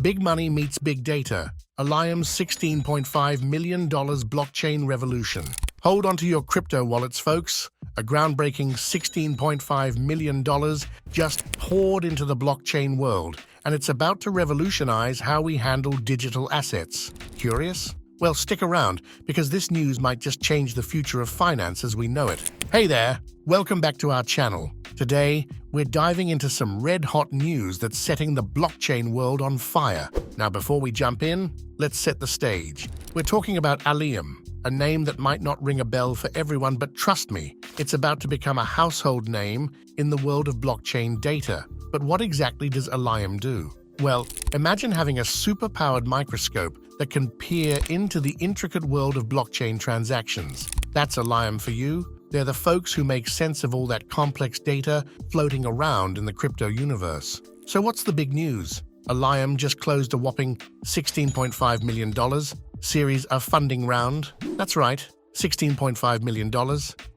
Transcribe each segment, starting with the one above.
Big money meets big data. Allium's $16.5 million blockchain revolution. Hold on to your crypto wallets, folks. A groundbreaking $16.5 million just poured into the blockchain world, and it's about to revolutionize how we handle digital assets. Curious? Well, stick around, because this news might just change the future of finance as we know it. Hey there, welcome back to our channel. Today, we're diving into some red-hot news that's setting the blockchain world on fire. Now, before we jump in, let's set the stage. We're talking about Allium, a name that might not ring a bell for everyone, but trust me, it's about to become a household name in the world of blockchain data. But what exactly does Allium do? Well, imagine having a super-powered microscope that can peer into the intricate world of blockchain transactions. That's Allium for you. They're the folks who make sense of all that complex data floating around in the crypto universe. So what's the big news? Allium just closed a whopping $16.5 million Series A funding round. That's right, $16.5 million.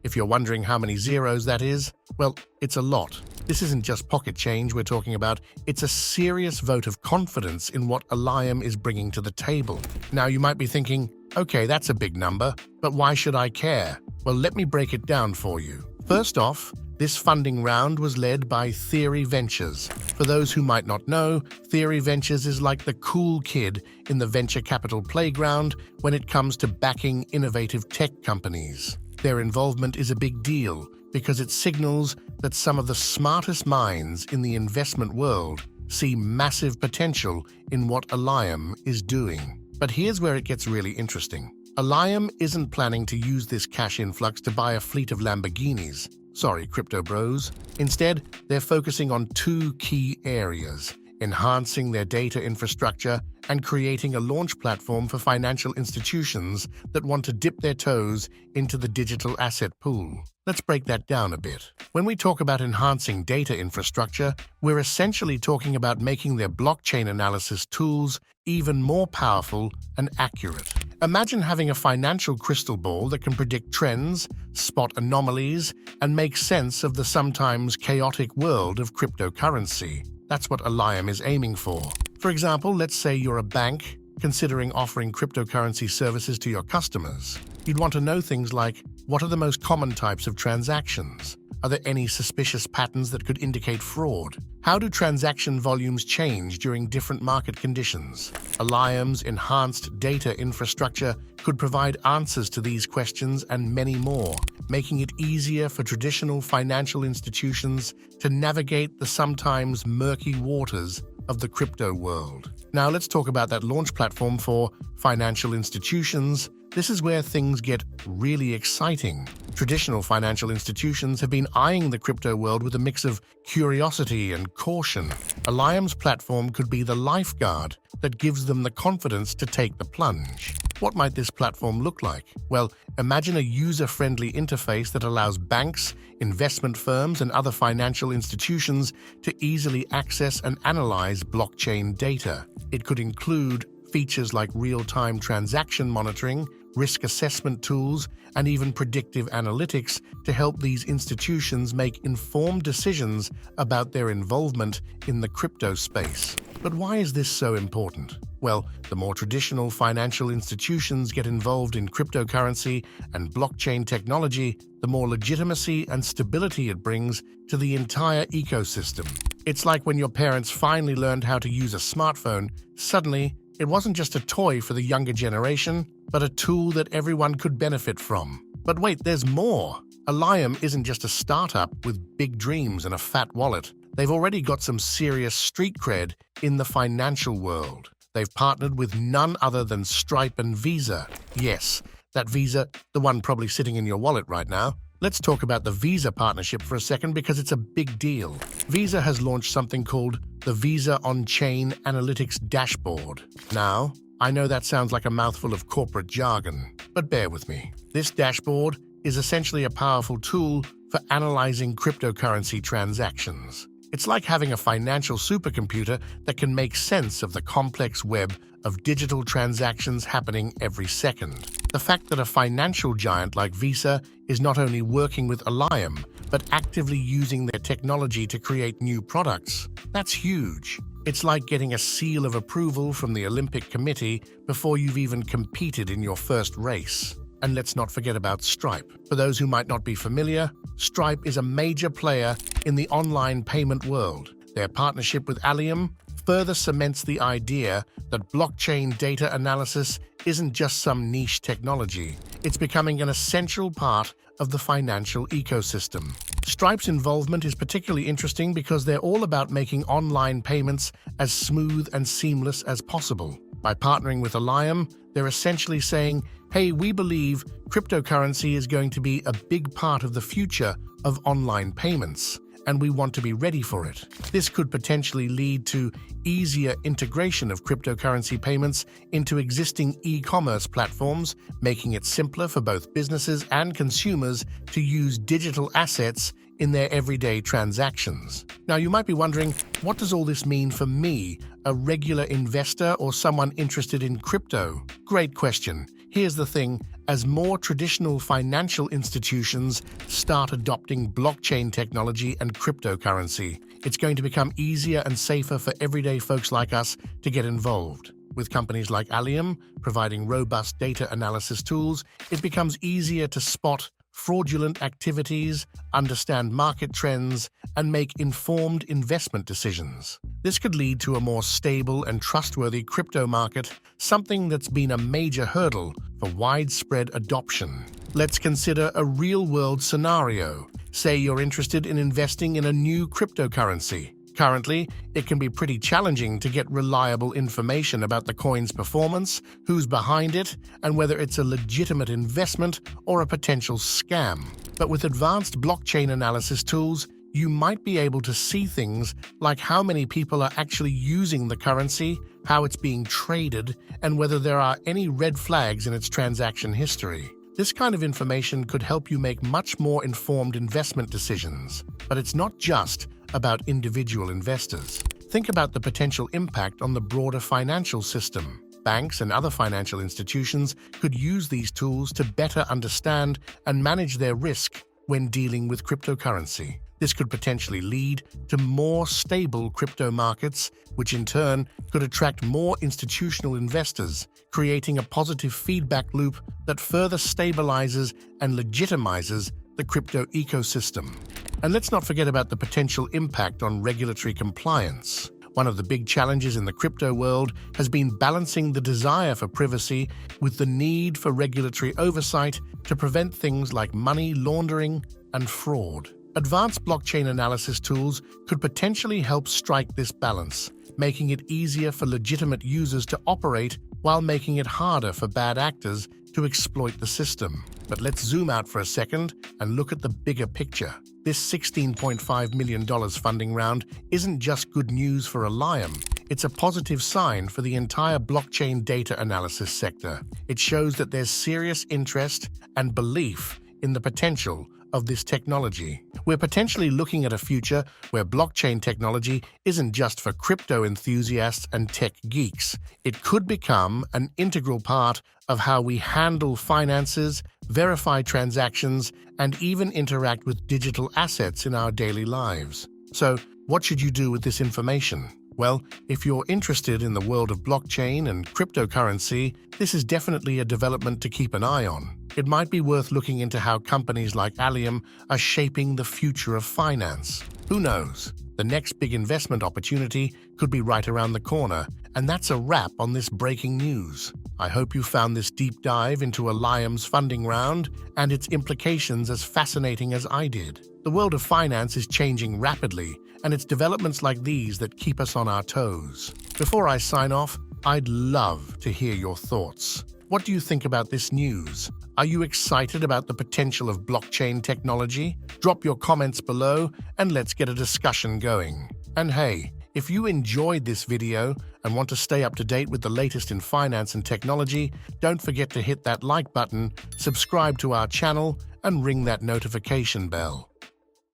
If you're wondering how many zeros that is, well, it's a lot. This isn't just pocket change we're talking about, it's a serious vote of confidence in what Allium is bringing to the table. Now you might be thinking, okay, that's a big number, but why should I care? Well, let me break it down for you. First off, this funding round was led by Theory Ventures. For those who might not know, Theory Ventures is like the cool kid in the venture capital playground when it comes to backing innovative tech companies. Their involvement is a big deal because it signals that some of the smartest minds in the investment world see massive potential in what Allium is doing. But here's where it gets really interesting. Allium isn't planning to use this cash influx to buy a fleet of Lamborghinis. Sorry, crypto bros. Instead, they're focusing on two key areas: enhancing their data infrastructure and creating a launch platform for financial institutions that want to dip their toes into the digital asset pool. Let's break that down a bit. When we talk about enhancing data infrastructure, we're essentially talking about making their blockchain analysis tools even more powerful and accurate. Imagine having a financial crystal ball that can predict trends, spot anomalies, and make sense of the sometimes chaotic world of cryptocurrency. That's what Allium is aiming for. For example, let's say you're a bank considering offering cryptocurrency services to your customers. You'd want to know things like, what are the most common types of transactions? Are there any suspicious patterns that could indicate fraud? How do transaction volumes change during different market conditions? Allium's enhanced data infrastructure could provide answers to these questions and many more, making it easier for traditional financial institutions to navigate the sometimes murky waters of the crypto world. Now let's talk about that launch platform for financial institutions. This is where things get really exciting. Traditional financial institutions have been eyeing the crypto world with a mix of curiosity and caution. Allium's platform could be the lifeguard that gives them the confidence to take the plunge. What might this platform look like? Well, imagine a user-friendly interface that allows banks, investment firms, and other financial institutions to easily access and analyze blockchain data. It could include features like real-time transaction monitoring, risk assessment tools, and even predictive analytics to help these institutions make informed decisions about their involvement in the crypto space. But why is this so important? Well, the more traditional financial institutions get involved in cryptocurrency and blockchain technology, the more legitimacy and stability it brings to the entire ecosystem. It's like when your parents finally learned how to use a smartphone. Suddenly, it wasn't just a toy for the younger generation, but a tool that everyone could benefit from. But wait, there's more. Allium isn't just a startup with big dreams and a fat wallet. They've already got some serious street cred in the financial world. They've partnered with none other than Stripe and Visa. Yes, that Visa, the one probably sitting in your wallet right now. Let's talk about the Visa partnership for a second because it's a big deal. Visa has launched something called the Visa On-Chain Analytics Dashboard. Now, I know that sounds like a mouthful of corporate jargon, but bear with me. This dashboard is essentially a powerful tool for analyzing cryptocurrency transactions. It's like having a financial supercomputer that can make sense of the complex web of digital transactions happening every second. The fact that a financial giant like Visa is not only working with Allium, but actively using their technology to create new products, that's huge. It's like getting a seal of approval from the Olympic Committee before you've even competed in your first race. And let's not forget about Stripe. For those who might not be familiar, Stripe is a major player in the online payment world. Their partnership with Allium further cements the idea that blockchain data analysis isn't just some niche technology. It's becoming an essential part of the financial ecosystem. Stripe's involvement is particularly interesting because they're all about making online payments as smooth and seamless as possible. By partnering with Allium, they're essentially saying, hey, we believe cryptocurrency is going to be a big part of the future of online payments, and we want to be ready for it. This could potentially lead to easier integration of cryptocurrency payments into existing e-commerce platforms, making it simpler for both businesses and consumers to use digital assets in their everyday transactions. Now, you might be wondering, what does all this mean for me, a regular investor or someone interested in crypto? Great question. Here's the thing. As more traditional financial institutions start adopting blockchain technology and cryptocurrency, it's going to become easier and safer for everyday folks like us to get involved. With companies like Allium providing robust data analysis tools, it becomes easier to spot fraudulent activities, understand market trends, and make informed investment decisions. This could lead to a more stable and trustworthy crypto market, something that's been a major hurdle for widespread adoption. Let's consider a real-world scenario. Say you're interested in investing in a new cryptocurrency. Currently, it can be pretty challenging to get reliable information about the coin's performance, who's behind it, and whether it's a legitimate investment or a potential scam. But with advanced blockchain analysis tools, you might be able to see things like how many people are actually using the currency, how it's being traded, and whether there are any red flags in its transaction history. This kind of information could help you make much more informed investment decisions. But it's not just about individual investors. Think about the potential impact on the broader financial system. Banks and other financial institutions could use these tools to better understand and manage their risk when dealing with cryptocurrency. This could potentially lead to more stable crypto markets, which in turn could attract more institutional investors, creating a positive feedback loop that further stabilizes and legitimizes the crypto ecosystem. And let's not forget about the potential impact on regulatory compliance. One of the big challenges in the crypto world has been balancing the desire for privacy with the need for regulatory oversight to prevent things like money laundering and fraud. Advanced blockchain analysis tools could potentially help strike this balance, making it easier for legitimate users to operate while making it harder for bad actors to exploit the system. But let's zoom out for a second and look at the bigger picture. This $16.5 million funding round isn't just good news for Allium. It's a positive sign for the entire blockchain data analysis sector. It shows that there's serious interest and belief in the potential of this technology. We're potentially looking at a future where blockchain technology isn't just for crypto enthusiasts and tech geeks. It could become an integral part of how we handle finances, verify transactions, and even interact with digital assets in our daily lives. So, what should you do with this information? Well, if you're interested in the world of blockchain and cryptocurrency, this is definitely a development to keep an eye on. It might be worth looking into how companies like Allium are shaping the future of finance. Who knows? The next big investment opportunity could be right around the corner, and that's a wrap on this breaking news. I hope you found this deep dive into Allium's funding round and its implications as fascinating as I did. The world of finance is changing rapidly, and it's developments like these that keep us on our toes. Before I sign off, I'd love to hear your thoughts. What do you think about this news? Are you excited about the potential of blockchain technology? Drop your comments below and let's get a discussion going. And hey, if you enjoyed this video and want to stay up to date with the latest in finance and technology, don't forget to hit that like button, subscribe to our channel, and ring that notification bell.